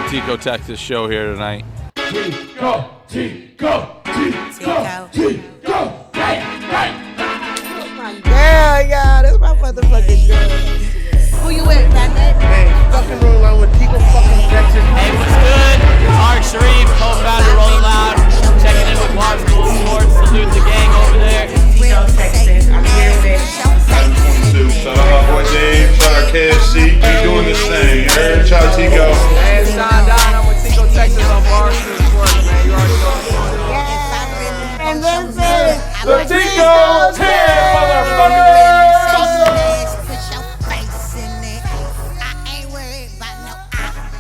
Tiko, Texas show here tonight. Tiko. Hey. Girl, y'all, that's my motherfucking girl. Who you with, Patric? Hey, fucking rolling along with Tiko fucking Texas. Hey, what's good? Tarek Sharif, co-founder Rolling Loud, checking in with Barstool Sports. Salute the gang over there. Tiko, Texas. I'm here with 22. Shout out my boy Dave. Shout out KFC. We doing this thing. Shout out Tiko. Hey, it's Sean Don. I'm with Tiko, Texas on Barstool Sports, man. You already know. And this is The Tiko 10, motherfucker. Put your face in it. I ain't worried about no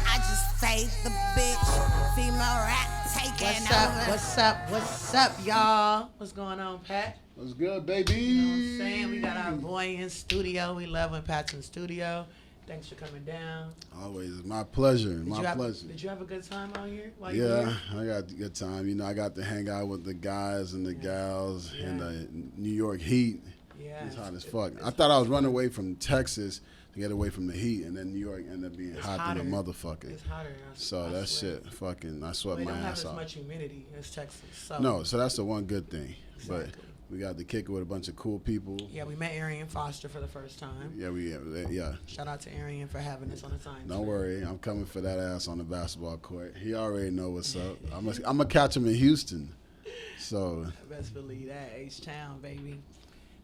I just say the bitch. Female rap taking over. What's up, y'all? What's going on, Pat? What's good, baby? You know what I'm saying? We got our boy in studio. We love when Pat's in studio. Thanks for coming down. Always, my pleasure. Pleasure. Did you have a good time out here? Yeah, I got a good time. You know, I got to hang out with the guys and the gals in the New York heat. Yeah. It's hot as fuck. I thought I was running away from Texas to get away from the heat, and then New York ended up being hot than a motherfucker. It's hotter. So that shit, fucking, I sweat my ass off. They don't have as much humidity as Texas. So. No, so that's the one good thing. Exactly. But we got to kick it with a bunch of cool people. Yeah, we met Arian Foster for the first time. Yeah. Shout out to Arian for having us on the sign. Don't worry, I'm coming for that ass on the basketball court. He already know what's up. I'm gonna catch him in Houston. So best believe that, H-Town, baby.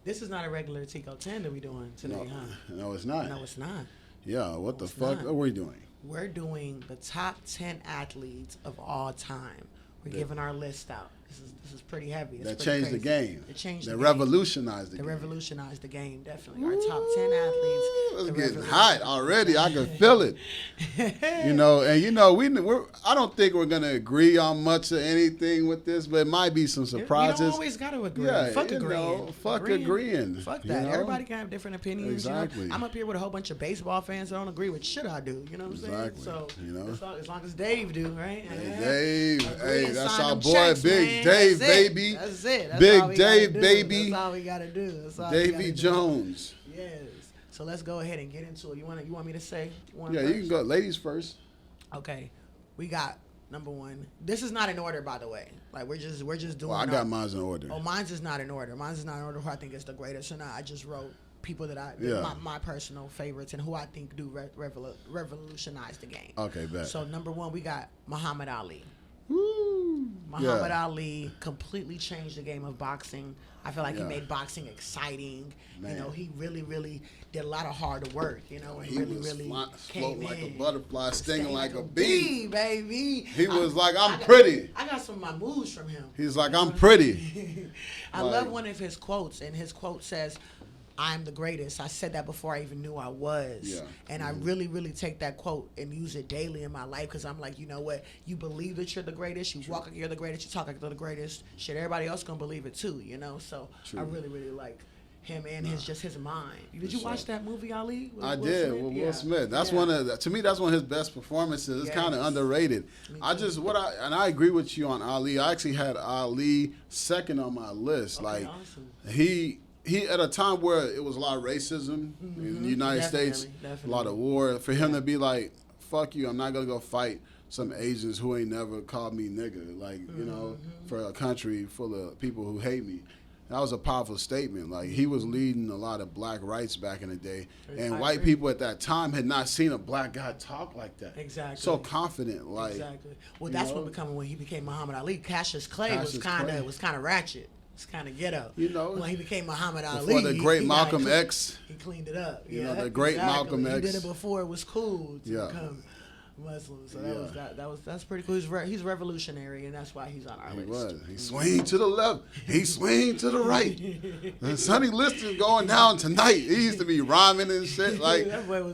This is not a regular Tiko 10 that we doing today, huh? No, it's not. No, it's not. Yeah, what the fuck? What are we doing? We're doing the top 10 athletes of all time. We're giving our list out. This is pretty heavy. That changed the game. It changed the the game. Revolutionized the game. They revolutionized the game, definitely. Our top 10 athletes. It's getting hot already. I can feel it. We're I don't think we're gonna agree on much of anything with this, but it might be some surprises. You don't always gotta agree. Yeah, Fuck agreeing. Fuck agreeing. Fuck that. You know? Everybody can have different opinions. Exactly. You know? I'm up here with a whole bunch of baseball fans that don't agree with shit I do. You know what I'm saying? So as long as Dave do, right? Hey, Dave. Hey, that's our boy, checks, Big man. Dave, That's it. baby. That's it. That's Big Dave, baby. That's all we gotta do. Davy Jones. Yes. So let's go ahead and get into it. You want me to say one? Yeah, first? you can go. Ladies first. Okay, we got number one. This is not in order, by the way. Like we're just doing. Well, I got mine's in order. Oh, mine's is not in order. Mine's is not in order. Who I think is the greatest or not. I just wrote people that my personal favorites and who I think do revolutionize the game. Okay, bet. So number one, we got Muhammad Ali. Woo. Muhammad Ali completely changed the game of boxing. I feel like he made boxing exciting. Man. You know, he really, really did a lot of hard work. You know, and he really, was really floating like a butterfly, stinging like a bee, baby. He was like, I'm pretty. I got some of my moves from him. He's like, I'm pretty. I love one of his quotes, and his quote says, I'm the greatest. I said that before I even knew I was. Yeah. And I really, really take that quote and use it daily in my life because I'm like, you know what? You believe that you're the greatest. You walk like you're the greatest. You talk like you're the greatest. Shit, everybody else going to believe it too, you know? So I really, really like him and his mind. Did you watch that movie, Ali? I did with Will Smith. That's to me, that's one of his best performances. It's kind of underrated. I agree with you on Ali. I actually had Ali second on my list. Okay, like awesome. He at a time where it was a lot of racism in the United States, a lot of war. For him to be like, "Fuck you, I'm not gonna go fight some Asians who ain't never called me nigga," like you know, for a country full of people who hate me. That was a powerful statement. Like he was leading a lot of black rights back in the day, and white people at that time had not seen a black guy talk like that. Exactly. So confident, like exactly. Well, that's when he became Muhammad Ali. Cassius Clay was kind of ratchet. It's kind of ghetto. You know, when he became Muhammad Ali, before the great Malcolm X, he cleaned it up. You know, the great Malcolm X. He did it before it was cool to become Muslim. So that's pretty cool. He's revolutionary, and that's why he's on our list. He swing to the left, he swing to the right. And Sonny Liston going down tonight. He used to be rhyming and shit. Like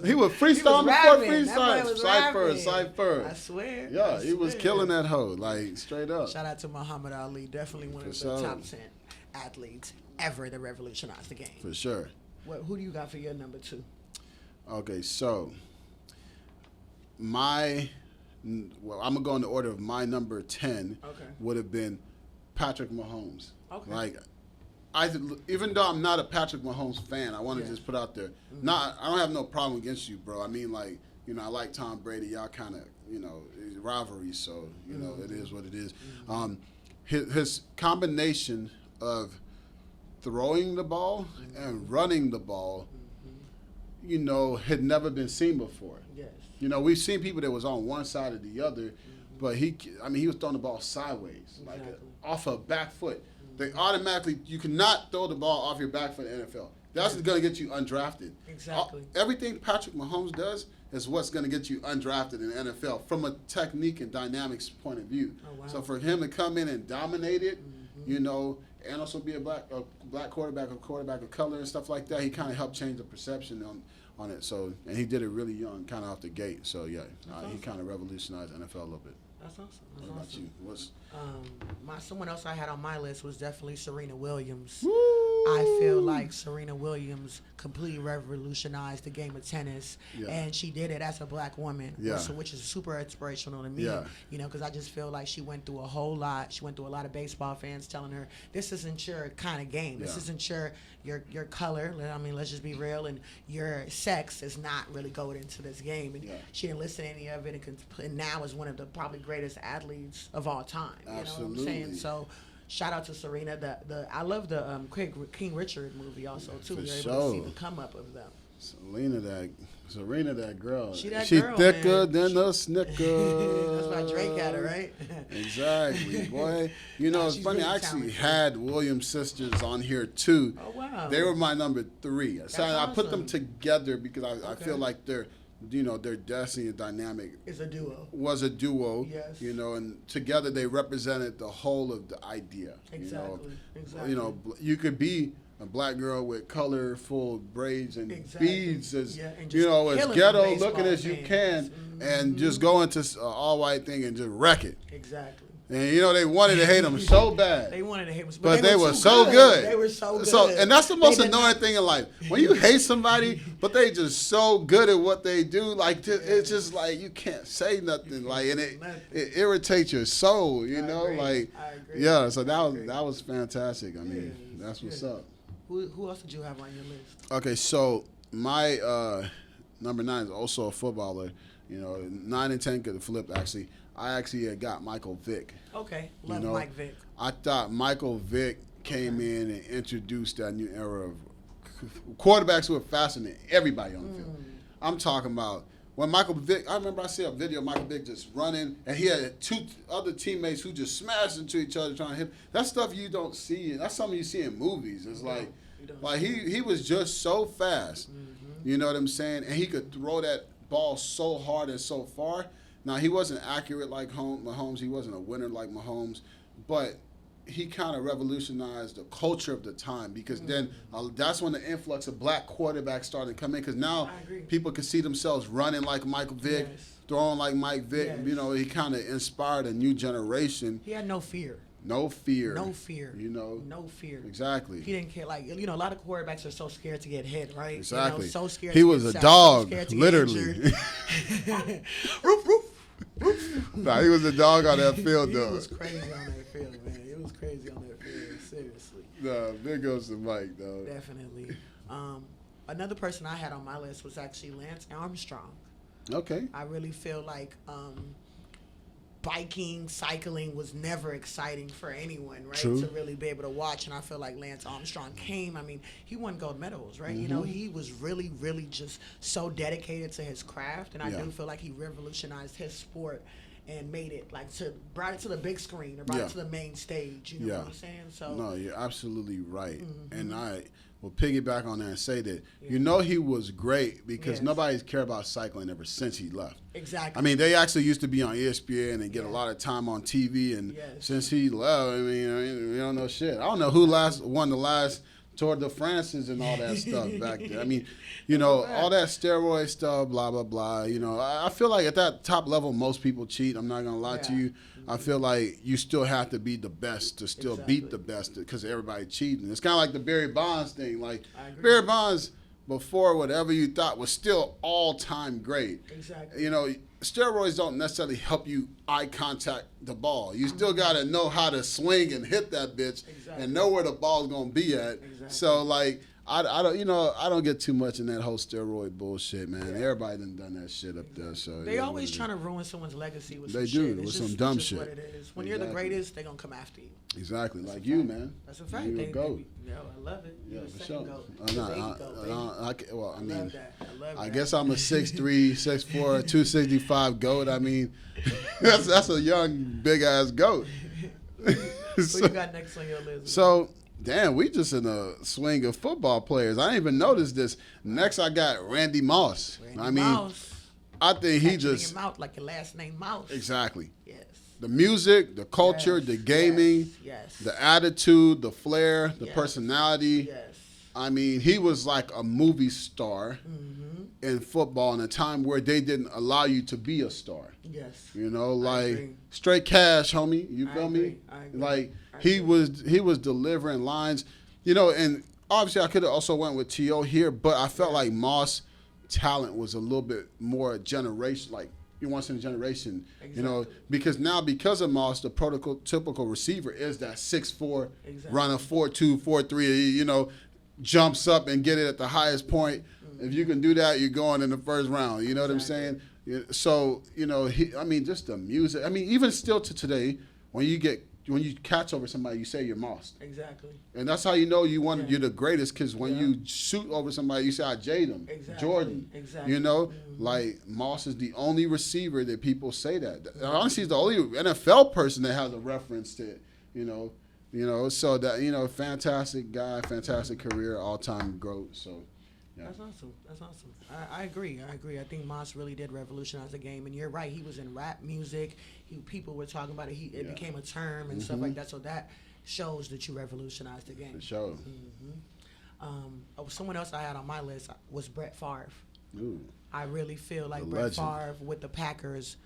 he would freestyle before freestyle. Cypher. I swear. Yeah, he was killing that hoe, like straight up. Shout out to Muhammad Ali. Definitely one of the top 10 athletes ever to revolutionize the game. For sure. Who do you got for your number 2? Okay, so I'm gonna go in the order of my number 10. Would have been Patrick Mahomes. Okay. Like, even though I'm not a Patrick Mahomes fan, I want to just put out there. I don't have no problem against you, bro. I mean, like, I like Tom Brady. Y'all kind of, rivalry, so, it is what it is. His combination of throwing the ball and running the ball, had never been seen before. Yes. We've seen people that was on one side or the other, but he was throwing the ball sideways, like off a back foot. They automatically, you cannot throw the ball off your back foot in the NFL. That's going to get you undrafted. Exactly. Everything Patric Mahomes does is what's going to get you undrafted in the NFL from a technique and dynamics point of view. Oh, wow. So for him to come in and dominate it, and also be a black quarterback, a quarterback of color and stuff like that, he kind of helped change the perception on it. So, and he did it really young, kind of off the gate. So yeah, awesome. He kind of revolutionized the NFL a little bit. That's awesome. What about you? Someone else I had on my list was definitely Serena Williams. Woo! I feel like Serena Williams completely revolutionized the game of tennis, and she did it as a black woman, which is super inspirational to me. Because I just feel like she went through a whole lot. She went through a lot of baseball fans telling her, "This isn't your kind of game. This isn't your color. I mean, let's just be real. And your sex is not really going into this game." And she didn't listen to any of it, and now is one of the probably greatest athletes of all time. Absolutely. You know what I'm saying? So. Shout out to Serena. I love the King Richard movie also too. We were able to see the come up of them. Serena, that girl. She girl, thicker man. than a Snicker. That's why Drake had her, right? Exactly, boy. It's funny. I actually had Williams sisters on here too. Oh wow. They were my number 3. So I awesome. put them together because I feel like their destiny and dynamic was a duo. Yes. And together they represented the whole of the idea. Exactly. You could be a black girl with colorful braids and beads as as ghetto looking as you can, and just go into all white thing and just wreck it. Exactly. And they wanted to hate them so bad. They wanted to hate them, but they were so good. They were so good. And that's the most annoying thing in life. When you hate somebody, but they just so good at what they do, like it's just like you can't say nothing, like, and it irritates your soul, I agree. I agree. Yeah. So that was fantastic. I mean, that's what's up. Who else did you have on your list? Okay, so my number 9 is also a footballer. 9 and 10 could flip actually. I actually had got Michael Vick. Okay, love Mike Vick. I thought Michael Vick came in and introduced that new era of quarterbacks who are faster than everybody on the field. I'm talking about when Michael Vick, I remember I see a video of Michael Vick just running, and he had 2 other teammates who just smashed into each other trying to hit. That's stuff you don't see. That's something you see in movies. It's like he was just so fast. You know what I'm saying? And he could throw that ball so hard and so far. Now, he wasn't accurate like Mahomes. He wasn't a winner like Mahomes. But he kind of revolutionized the culture of the time because then that's when the influx of black quarterbacks started to come in because now people could see themselves running like Michael Vick, throwing like Mike Vick. Yes. He kind of inspired a new generation. He had no fear. No fear. No fear. No fear. Exactly. He didn't care. Like, a lot of quarterbacks are so scared to get hit, right? Exactly. So scared. He was a dog, literally. Roof. Nah, he was a dog on that field, though. He was crazy on that field, man. It was crazy on that field. Seriously. Nah, there goes the mic, though. Definitely. Another person I had on my list was actually Lance Armstrong. Okay. I really feel like biking, cycling was never exciting for anyone, right? True. To really be able to watch. And I feel like Lance Armstrong came. I mean, he won gold medals, right? He was really, really just so dedicated to his craft. And I do feel like he revolutionized his sport and made it brought it to the big screen or brought it to the main stage. You know what I'm saying? So no, you're absolutely right. And I will piggyback on that and say that he was great because nobody's cared about cycling ever since he left. Exactly. I mean, they actually used to be on ESPN and get a lot of time on TV, and since he left, I mean, we don't know shit. I don't know who won the last Tour de France's and all that stuff back there. I mean, all that steroid stuff, blah, blah, blah. I feel like at that top level, most people cheat. I'm not going to lie to you. I feel like you still have to be the best to still beat the best because everybody cheating. It's kind of like the Barry Bonds thing. Like, Barry Bonds, before whatever you thought, was still all-time great. Exactly. Steroids don't necessarily help you eye contact the ball. You still got to know how to swing and hit that bitch and know where the ball's going to be at. Exactly. So, I don't, you know, I don't get too much in that whole steroid bullshit, man. Everybody done that shit up there. So they always trying to ruin someone's legacy with they some do shit. with It's some just, dumb it's just shit. what it is. When you're the greatest, they're gonna come after you. Exactly, That's like a you, fact. man. That's a fact. You a goat. Yo, I love it. Yeah, You're the for second sure. goat. I You're the eighth goat, baby. I mean, love that. I love I that. guess I'm a 6'3", 6'4", 265 goat. I mean, that's a young, big ass goat. Who you got next on your list? So, damn, we just in a swing of football players. I didn't even notice this. Next, I got Randy Moss. Mouse. I think he Catching just your mouth like your last name Mouse. exactly. Yes. The music, the culture, Yes, the gaming, yes. the attitude, the flair, the Yes. personality. Yes. I mean, he was like a movie star in football in a time where they didn't allow you to be a star. Yes. You know, I like agree. straight cash, homie. You I feel agree. me? I agree. Like I he agree. was delivering lines, you know, and obviously I could have also went with T.O. here, but I felt like Moss' talent was a little bit more generation, like you once in a generation, you know, because now because of Moss, the prototypical receiver is that 6'4", run a 4.2, 4.3, you know, jumps up and get it at the highest point. If you can do that, you're going in the first round. You know what I'm saying? So, you know, I mean, just the music. I mean, even still to today, when you catch over somebody, you say you're Moss. Exactly. And that's how you know you're the greatest, because when you shoot over somebody, you say, I jade him. Exactly. Jordan. Exactly. You know, like Moss is the only receiver that people say that. Honestly, he's the only NFL person that has a reference to it, you know. So that, you know, fantastic guy, fantastic career, all-time GOAT. So, yeah. That's awesome. That's awesome. I agree. I think Moss really did revolutionize the game, and you're right. He was in rap music. People were talking about it. It became a term and stuff like that. So that shows that you revolutionized the game. For sure. Someone else I had on my list was Brett Favre. Ooh. I really feel like The Brett legend. Favre with the Packers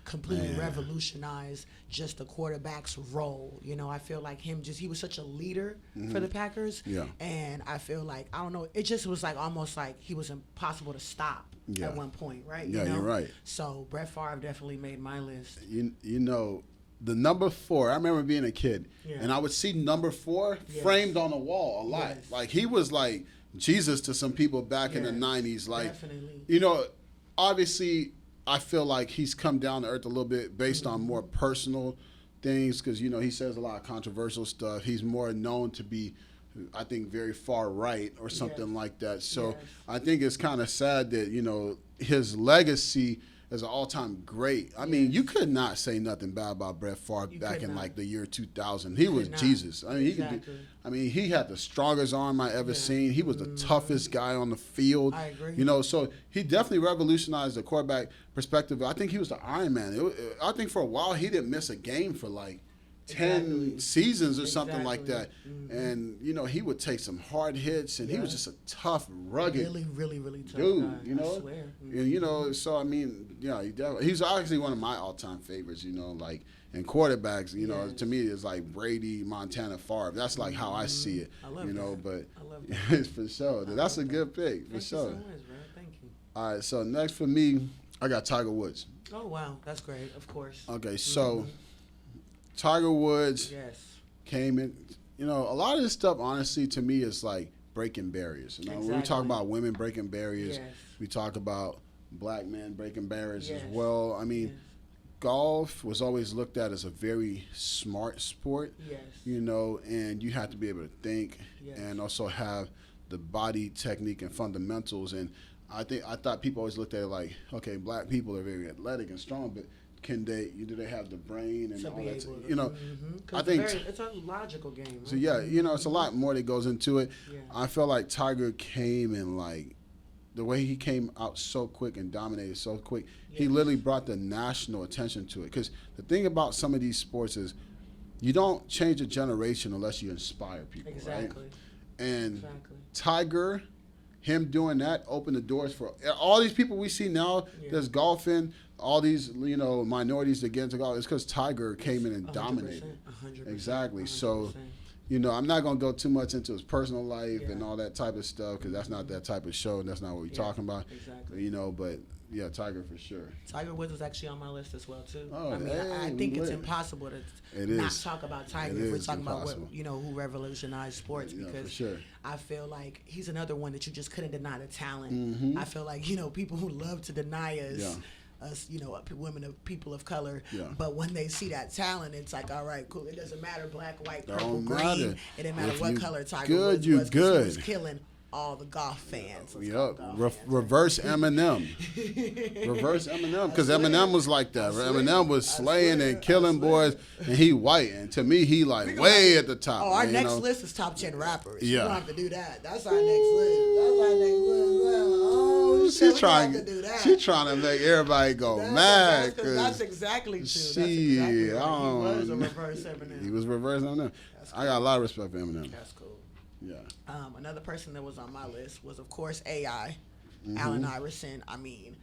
completely revolutionized just the quarterback's role. You know, I feel like he was such a leader for the Packers. Yeah. And I feel like, I don't know, it just was like almost like he was impossible to stop at one point, right? Yeah, you know? you're right. So Brett Favre definitely made my list. You know, the number 4, I remember being a kid, and I would see number 4 framed on the wall a lot. Yes. Like, he was like Jesus to some people back in the 90s. Like, definitely. you know, obviously, I feel like he's come down to earth a little bit based on more personal things, because, you know, he says a lot of controversial stuff. He's more known to be, I think, very far right or something like that. So I think it's kind of sad that, you know, his legacy as an all-time great. I mean, you could not say nothing bad about Brett Favre back in like the year 2000. He was Jesus. I mean, he could do, he had the strongest arm I ever seen. He was the toughest guy on the field. I agree. You know, so he definitely revolutionized the quarterback perspective. I think he was the Iron Man. I think for a while he didn't miss a game for like 10 seasons or something like that. And, you know, he would take some hard hits, and he was just a tough, rugged Really, really, really tough dude, guy, you know? I swear. And, you know, so, I mean, yeah, he's obviously one of my all-time favorites, you know, like, and quarterbacks, you know, to me, it's like Brady, Montana, Favre. That's like how I see it, I love you know, that. but I love that. it's for sure. That's a good pick, for Thank sure. you so much, bro. Thank you. All right, so next for me, I got Tiger Woods. Oh, wow. That's great, of course. Okay, so Tiger Woods Yes. came in. You know, a lot of this stuff, honestly, to me, is like breaking barriers. You know, when we talk about women breaking barriers, we talk about black men breaking barriers as well. I mean, golf was always looked at as a very smart sport. Yes. You know, and you have to be able to think and also have the body technique and fundamentals. And I thought people always looked at it like, okay, black people are very athletic and strong, but do they have the brain and all that? You know, I think it's a logical game. Right? so. Yeah, you know, it's a lot more that goes into it. Yeah. I felt like Tiger came and like the way he came out so quick and dominated so quick. He literally brought the national attention to it. Because the thing about some of these sports is you don't change a generation unless you inspire people. Exactly. Right? And Tiger, him doing that opened the doors for all these people we see now that's golfing, all these, you know, minorities that get into golf. It's because Tiger came in and dominated. 100%. Exactly. So, you know, I'm not going to go too much into his personal life and all that type of stuff, because that's not that type of show and that's not what we're talking about. Exactly. You know, but Yeah, Tiger for sure. Tiger Woods is actually on my list as well too. Oh, I mean, hey, I think it's lit. impossible to It not is. talk about Tiger It if we're is talking about impossible. what, who revolutionized sports, Yeah, because for sure. I feel like he's another one that you just couldn't deny the talent. Mm-hmm. I feel like people who love to deny us. Yeah. Us, women of people of color. Yeah. But when they see that talent, it's like, all right, cool. It doesn't matter black, white, purple, Don't green. matter. It didn't matter If what you color Tiger good, Woods you was. 'Cause He was good. killing all the golf fans. Let's Yep. call them golf fans. Reverse Eminem. Reverse Eminem. Because Eminem was like that. Eminem was slaying and killing boys, and he white. And to me, he like way at the top. Oh, our you next know? list is top 10 rappers. Yeah. We don't have to do that. That's our next list. That's our next list. Oh, shit, She we don't trying, have to do that. she trying to make everybody go mad. That's exactly true. Shit, That's exactly right. He I was a don't- reverse Eminem. He was reverse Eminem. I got a lot of respect for Eminem. That's cool. Yeah. Another person that was on my list was, of course, AI, Mm-hmm. Allen Iverson. I mean,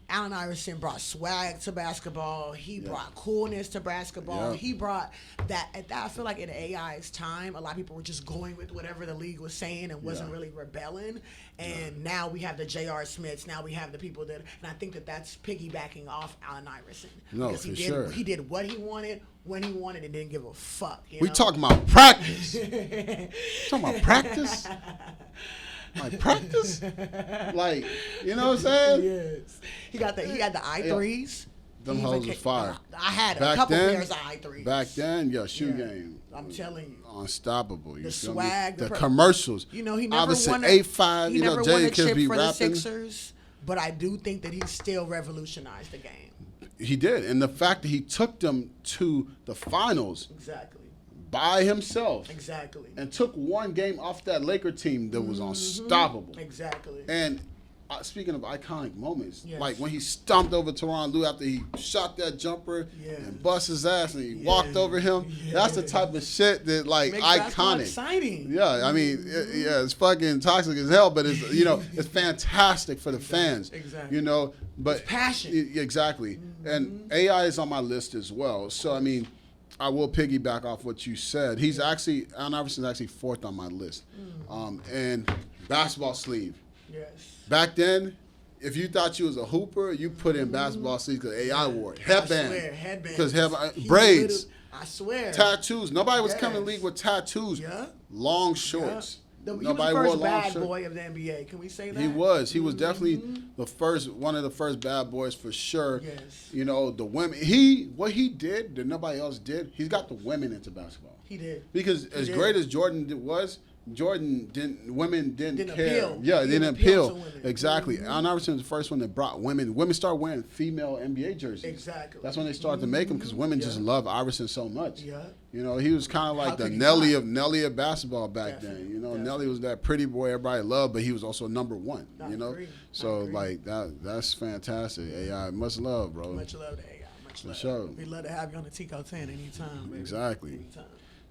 Allen Iverson brought swag to basketball. He brought coolness to basketball. Yeah. He brought that. I feel like in AI's time, a lot of people were just going with whatever the league was saying and wasn't Yeah. really rebelling. And now we have the J.R. Smiths. Now we have the people that, and I think that that's piggybacking off Allen Iverson. No, because for sure. He did what he wanted, when he wanted, and didn't give a fuck. We talking about practice. Talking about practice? Like practice? Like, you know what I'm saying? Yes. He had the I3s. Them He hoes even was fire. I had a Back couple then- pairs of I3s. Back then, shoe Yeah. game. I'm telling you. Unstoppable. You The feel swag, me? the The commercials. He never Iverson won 8'5", he you know, never Jay won a Kids chip be for the rapping. Sixers, but I do think that he still revolutionized the game. He did. And the fact that he took them to the finals Exactly. by himself Exactly. and took one game off that Laker team that was unstoppable. Exactly. And speaking of iconic moments, Yes. like when he stomped over Teron Lue after he shot that jumper Yes. and bust his ass and he walked over him, that's the type of shit that like Makes basketball iconic. exciting. Yeah, I mean, it's fucking toxic as hell, but it's it's fantastic for the fans. Exactly. But It's passion. Exactly. And AI is on my list as well. So I mean, I will piggyback off what you said. Allen Iverson's actually fourth on my list. And basketball sleeve. Yes. Back then, if you thought you was a hooper, you put in basketball sleeves because AI wore it. Headband. I swear, headband. Because He braids. literally- I swear. Tattoos. Nobody was coming in the Yes. league with tattoos. Yeah. Long shorts. He was Nobody the wore first long bad shorts. boy of the NBA. Can we say that? He was. He was definitely one of the first bad boys for sure. Yes. The women. What he did that nobody else did. He's got the women into basketball. He did. Because as did. great as Jordan was, women didn't Didn't care. appeal. Yeah, He they didn't didn't appeal appeal. to women. Exactly. Allen Iverson was the first one that brought women. Women started wearing female NBA jerseys. Exactly. That's when they started to make them because women just love Iverson so much. Yeah. He was kind of How like the could you Nelly of basketball back Definitely, then. definitely. Nelly was that pretty boy everybody loved, but he was also number one. I agree. So I agree. like that's fantastic. AI, much love, bro. Much love to AI. Much love. sure. We'd love to have you on the Tiko 10 anytime. Baby. Exactly. Anytime.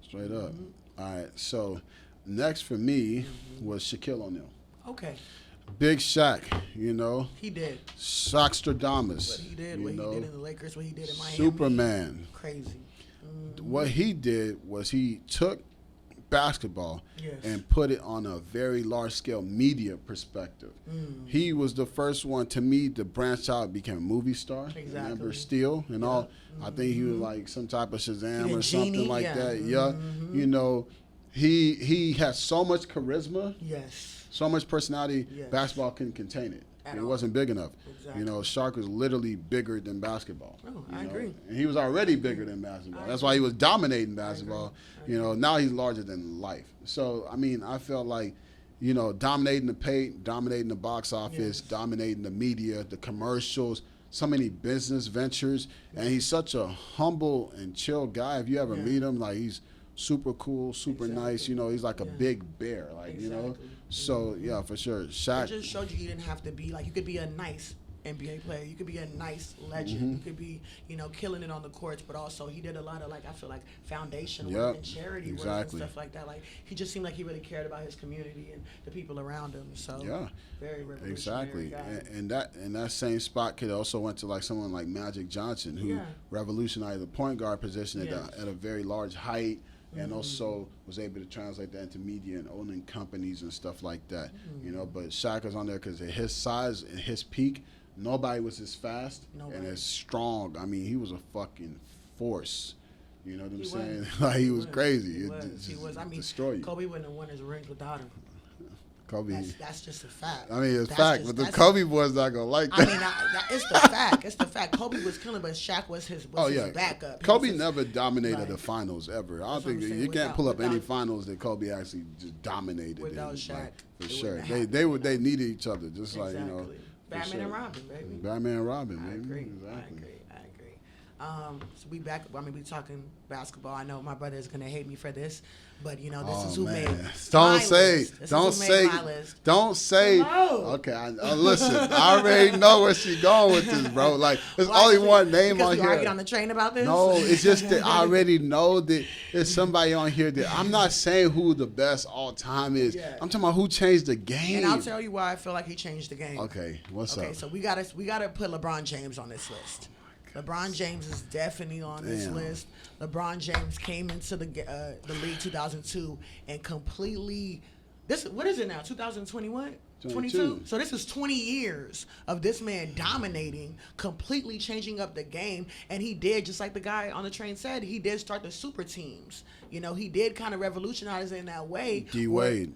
Straight up. All right. So next for me was Shaquille O'Neal. Okay. Big Shaq, He did. Shaqstradamus. What he did. What he did in the Lakers. What he did in Miami. Superman. Crazy. What he did was he took basketball Yes. and put it on a very large scale media perspective. He was the first one to me to branch out and became a movie star. Exactly. Remember Steel and all? I think he was like some type of Shazam He or did something Genie, like yeah. that. Yeah. He has so much charisma, Yes. so much personality, Yes. basketball couldn't contain it. At It all. wasn't big enough. Exactly. Shaq was literally bigger than basketball. Oh, I agree. And he was already bigger than basketball. That's why he was dominating basketball. Now he's larger than life. So, I mean, I felt like, dominating the paint, dominating the box office, Yes. dominating the media, the commercials, so many business ventures. And he's such a humble and chill guy. If you ever meet him, like he's super cool, super nice. He's like a big bear, Exactly. So, yeah, for sure. It Shaq. just showed you didn't have to be like, you could be a nice NBA player. You could be a nice legend. Mm-hmm. You could be, killing it on the courts, but also he did a lot of I feel like foundation Yep, work and charity work and exactly. stuff like that. Like he just seemed like he really cared about his community and the people around him. So Yeah, very revolutionary exactly. guy. And that same spot could also went to like someone like Magic Johnson, who Yeah. revolutionized the point guard position Yes. at a very large height, and also was able to translate that into media and owning companies and stuff like that. But Shaq is on there because of his size and his peak. Nobody was as fast Nobody. and as strong. I mean, he was a fucking force. You know what I'm He saying? was. Like he was crazy. He It was. just He was. I mean, destroy you. Kobe wouldn't have won his rings without him. Kobe. That's just a fact. I mean, it's That's fact, just- but the that's- Kobe boys not gonna like that. I mean, it's the fact. It's the fact. Kobe was killing, but Shaq was his backup. He Kobe was his- never dominated Right. the finals ever. I don't That's what think I'm saying. you can't pull up any Without- finals that Kobe actually just dominated. Without in, Shaq, like, for it sure. wouldn't have They needed each other, just like Exactly. for Batman sure. and Robin, baby. Batman and Robin, I baby. agree. Exactly. I agree. So we back. I mean, we talking basketball. I know my brother is gonna hate me for this, but you know, this is who made. Don't my say. list. This Don't is who say. made my list. Don't say. Hello. Okay, listen. I already know where she going with this, bro. Like, there's Why? only one name Because on we here. argued on the train about this. No, it's just that I already know that there's somebody on here that I'm not saying who the best all time is. Yeah. I'm talking about who changed the game. And I'll tell you why I feel like he changed the game. Okay, what's Okay, up? so we gotta put LeBron James on this list. LeBron James is definitely on this Damn. list. LeBron James came into the league 2002 and completely. What is it now? 2021. 22. So this is 20 years of this man dominating, completely changing up the game, and he did, just like the guy on the train said, he did start the super teams. You know, he did kind of revolutionize it in that way. D Wade.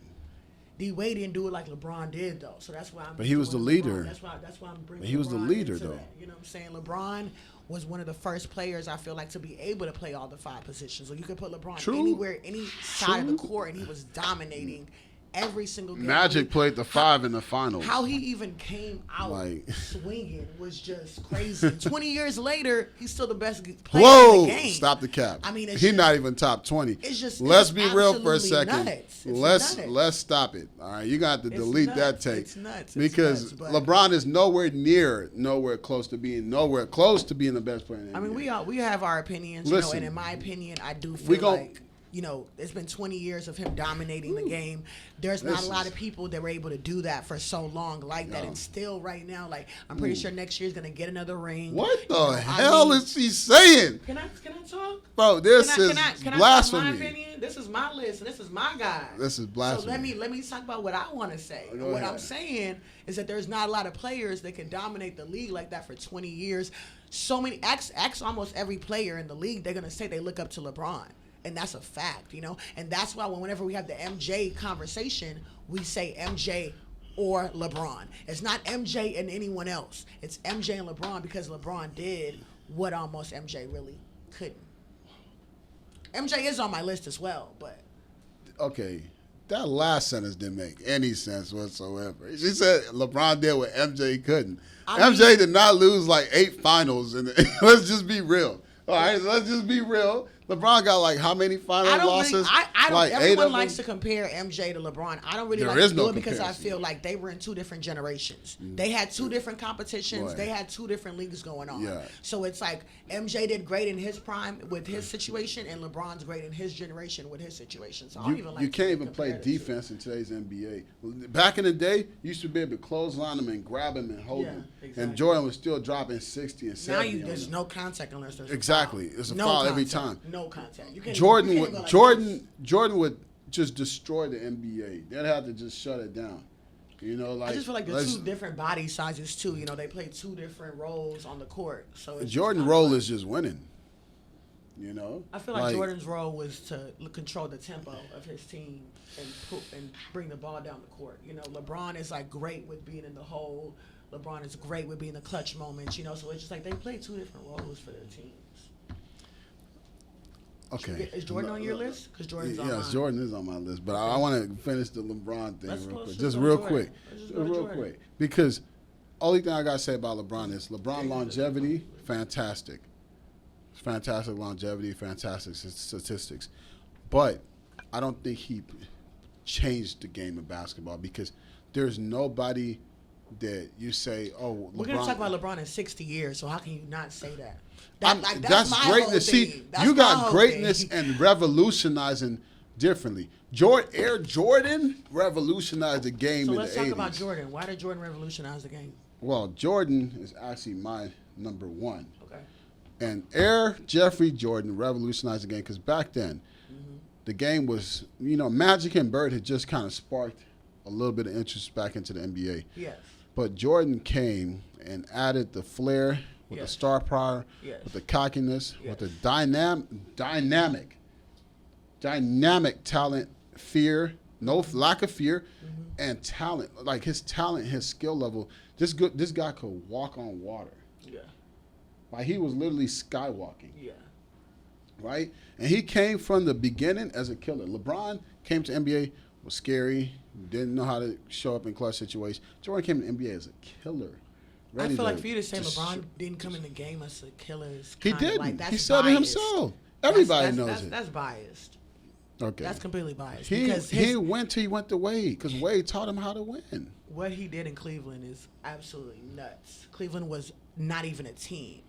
D Wade didn't do it like LeBron did though, so that's why I'm. But he was doing the leader. LeBron. That's why I'm bringing. But he was the LeBron leader, into though. that. You know what I'm saying? LeBron was one of the first players I feel like to be able to play all the 5 positions. So you could put LeBron True. anywhere, any side of the True. court, and he was dominating every single game. Magic played the 5 in the finals. How he even came out Like- swinging was just crazy. 20 years later, he's still the best player Whoa! in the game. Stop the cap. I mean, it's he's just- not even top 20. It's just Let's it's be real for a absolutely second. nuts. It's Let's nuts. stop it. All right, you got to delete that nuts. tape. It's nuts. It's because nuts, but- LeBron is nowhere close to being the best player in the I mean, NBA. we have our opinions, Listen. and in my opinion, I do We feel gon- like, it's been 20 years of him dominating the game. There's not This a lot is- of people that were able to do that for so long like that, No. and still right now, like, I'm pretty sure next year's going to get another ring. What the You know, I hell mean- is she saying? Can I talk? Bro, this is Can I talk my blasphemy. opinion? This is my list, and this is my guy. This is blasphemy. So let me talk about what I want to say. Go What ahead. I'm saying is that there's not a lot of players that can dominate the league like that for 20 years. So many, ask almost every player in the league, they're gonna say they look up to LeBron, and that's a fact, And that's why whenever we have the MJ conversation, we say MJ or LeBron. It's not MJ and anyone else. It's MJ and LeBron because LeBron did what almost MJ really couldn't. MJ is on my list as well, but Okay, that last sentence didn't make any sense whatsoever. She said LeBron did what MJ couldn't. MJ did not lose like 8 finals. Let's just be real. All right, let's just be real. LeBron got like how many final I don't losses? really, I don't. Like 8 everyone of likes to them? compare MJ to LeBron. I don't really There like is to no do it because I comparison. feel like they were in 2 different generations. They had 2 different competitions. Right. They had 2 different leagues going on. Yeah. So it's like MJ did great in his prime with his situation, and LeBron's great in his generation with his situation. So I don't even like. You to can't even compare play the two. defense in today's NBA. Back in the day, you used to be able to clothesline him and grab him and hold Yeah, him. exactly. And Jordan was still dropping 60 and Now 70. on there's him. no contact unless there's Exactly. A foul. It's a No foul every contact. time. No contact. You can't, Jordan you would can't go like this. Jordan would just destroy the NBA. They'd have to just shut it down. Like I just feel like they're let's- 2 different body sizes too. They play 2 different roles on the court. So it's just Jordan's kinda role like- is just winning. I feel like Jordan's role was to control the tempo of his team and bring the ball down the court. LeBron is like great with being in the hole. LeBron is great with being the clutch moments. So it's just like they play 2 different roles for their teams. Okay. Is Jordan on your list? Because Jordan's on mine. Yes, Jordan is on my list, but I want to finish the LeBron thing Let's real go- quick. let's Just go real Jordan. quick. Let's just Just go real Jordan. quick. Because only thing I got to say about LeBron is LeBron longevity, fantastic. Fantastic longevity, fantastic statistics. But I don't think he changed the game of basketball because there's nobody that you say, oh, LeBron. We're going to talk about LeBron in 60 years, so how can you not say that? That's my great whole to see. thing. That's You my got whole greatness thing. and revolutionizing differently. Air Jordan revolutionized the game So in let's the talk 80s. about Jordan. Why did Jordan revolutionize the game? Well, Jordan is actually my number 1. Okay. And Air Jeffrey Jordan revolutionized the game because back then, the game was, Magic and Bird had just kind of sparked a little bit of interest back into the NBA. Yes. But Jordan came and added the flair with the star power, with the cockiness, with the dynamic talent, fear, no lack of fear, and talent. Like his talent, his skill level. This guy could walk on water. Yeah. Like he was literally skywalking. Yeah. Right? And he came from the beginning as a killer. LeBron came to NBA, was scary, didn't know how to show up in clutch situations. Jordan came to NBA as a killer. I feel like for you to say LeBron didn't come in the game as a killer is he kind didn't. of like, that's he said biased. it himself. Everybody knows it. That's biased. Okay. That's completely biased. He went till he went to Wade because Wade taught him how to win. What he did in Cleveland is absolutely nuts. Cleveland was not even a team.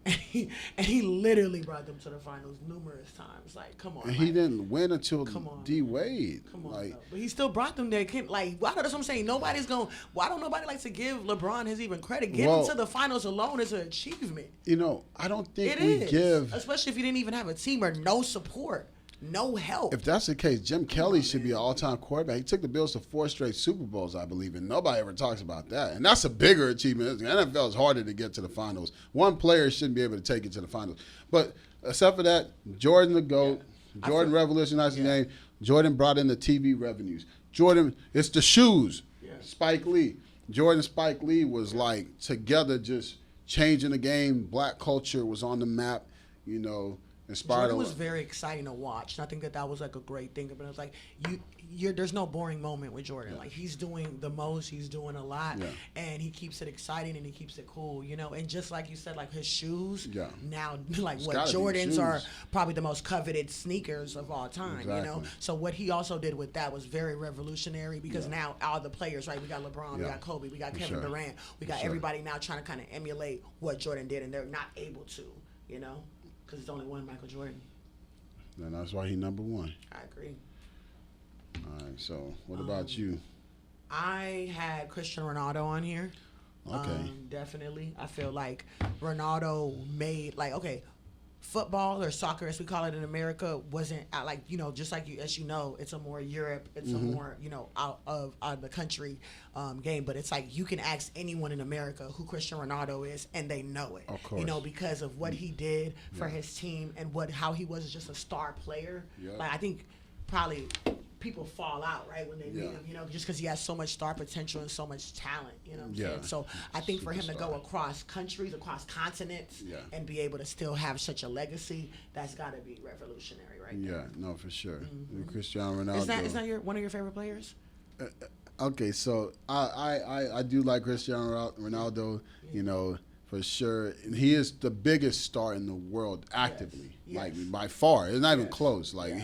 And he literally brought them to the finals numerous times. Like, come on. And he didn't win until D Wade. Come on, but he still brought them there. Like, that's what I'm saying. Why don't nobody like to give LeBron his even credit? Getting to the finals alone is an achievement. You know, I don't think especially if you didn't even have a team or no support. No help. If that's the case, Jim Kelly should be an all-time quarterback. He took the Bills to 4 straight Super Bowls, I believe, and nobody ever talks about that. And that's a bigger achievement. The NFL is harder to get to the finals. One player shouldn't be able to take it to the finals. But except for that, Jordan the GOAT. Yeah. Jordan revolutionized the game. Jordan brought in the TV revenues. Jordan, it's the shoes. Yeah. Spike Lee. Jordan Spike Lee was like together just changing the game. Black culture was on the map, you know. Jordan was very exciting to watch, and I think that was like a great thing. But it was like there's no boring moment with Jordan. Yeah. Like he's doing the most, he's doing a lot, and he keeps it exciting and he keeps it cool, you know. And just like you said, like his shoes, now like Jordans are probably the most coveted sneakers of all time, you know. So what he also did with that was very revolutionary because now all the players, right? We got LeBron, we got Kobe, we got Kevin Durant, we got everybody now trying to kind of emulate what Jordan did, and they're not able to, you know. Because it's only one Michael Jordan. And that's why he's number one. I agree. All right, so what about you? I had Cristiano Ronaldo on here. Okay. Definitely. I feel like Ronaldo made, like, okay, football or soccer, as we call it in America, wasn't like, you know, just like you, as you know, it's a more Europe, it's a more, you know, out of the country game. But it's like you can ask anyone in America who Cristiano Ronaldo is, and they know it. Of course. You know, because of what he did for his team and how he was just a star player. Yeah. Like I think probably people fall out, right, when they meet him, you know, just because he has so much star potential and so much talent, you know what I'm saying? So I think for him to go across countries, across continents, and be able to still have such a legacy, that's got to be revolutionary, right? Yeah, no, for sure. Cristiano Ronaldo. Is that one of your favorite players? Okay, so I do like Cristiano Ronaldo, you know, for sure. He is the biggest star in the world actively, like by far. It's not even close. Like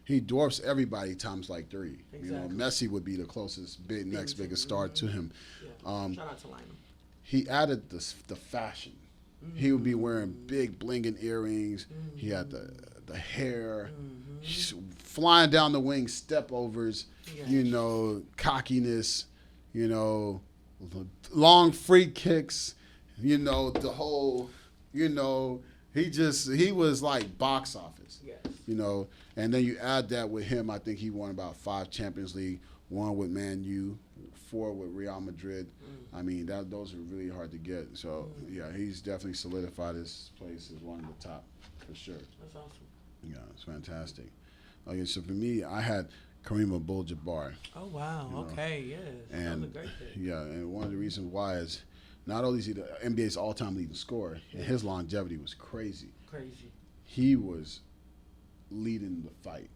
he dwarfs everybody times like 3. Exactly. You know, Messi would be the closest next biggest star to him. Yeah. Shout out to Lionel. He added the fashion. He would be wearing big blinging earrings. He had the hair, flying down the wing, step overs, you know, cockiness, you know, long free kicks, you know, the whole, you know, he was like box office, you know. And then you add that with him, I think he won about 5 Champions League, 1 with Man U, 4 with Real Madrid. I mean, those are really hard to get. So, yeah, he's definitely solidified his place as one of the top for sure. That's awesome. Yeah, it's fantastic. Okay, so for me, I had Kareem Abdul-Jabbar. Oh, wow. You know? Okay, yes. And, that was a great pick. Yeah, and one of the reasons why is not only is he the NBA's all-time leading scorer, and his longevity was crazy. He was leading the fight.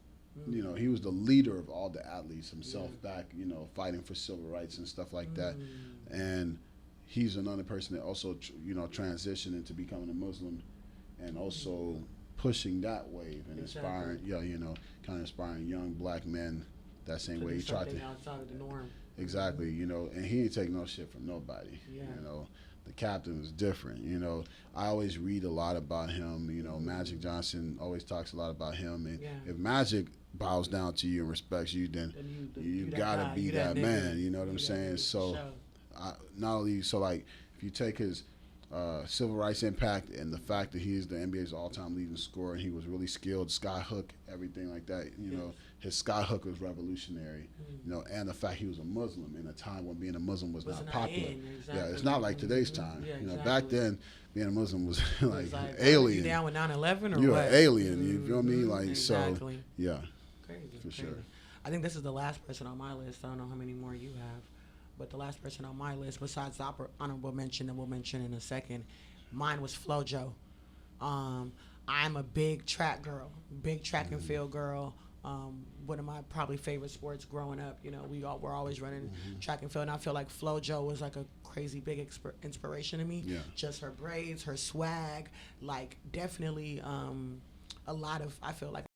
You know, he was the leader of all the athletes himself back, you know, fighting for civil rights and stuff like that. And he's another person that also, you know, transitioned into becoming a Muslim and also pushing that wave and inspiring, you know, kind of inspiring young black men that same way. He tried to outside of the norm. Exactly, you know, and he ain't take no shit from nobody. You know, the captain was different. You know, I always read a lot about him. You know, Magic Johnson always talks a lot about him. And if Magic bows down to you and respects you, then you gotta be that man. You know what I'm saying? So, not only so like if you take his civil rights impact, and the fact that he is the NBA's all-time leading scorer, and he was really skilled, sky hook, everything like that. You know, his sky hook was revolutionary. You know, and the fact he was a Muslim in a time when being a Muslim was not popular. Yeah, it's not like today's time. Yeah, you know, exactly. back then being a Muslim was like, It's like, alien. You down with 9/11 or You're what? an alien. You feel me? Like exactly. so. Yeah. Crazy. For sure. I think this is the last person on my list. I don't know how many more you have, but the last person on my list, besides the honorable mention that we'll mention in a second, mine was Flo-Jo. I'm a big track girl, big track and field girl. One of my probably favorite sports growing up. You know, we're always running track and field, and I feel like Flo-Jo was like a crazy big inspiration to me. Yeah. Just her braids, her swag, like definitely a lot of. I feel like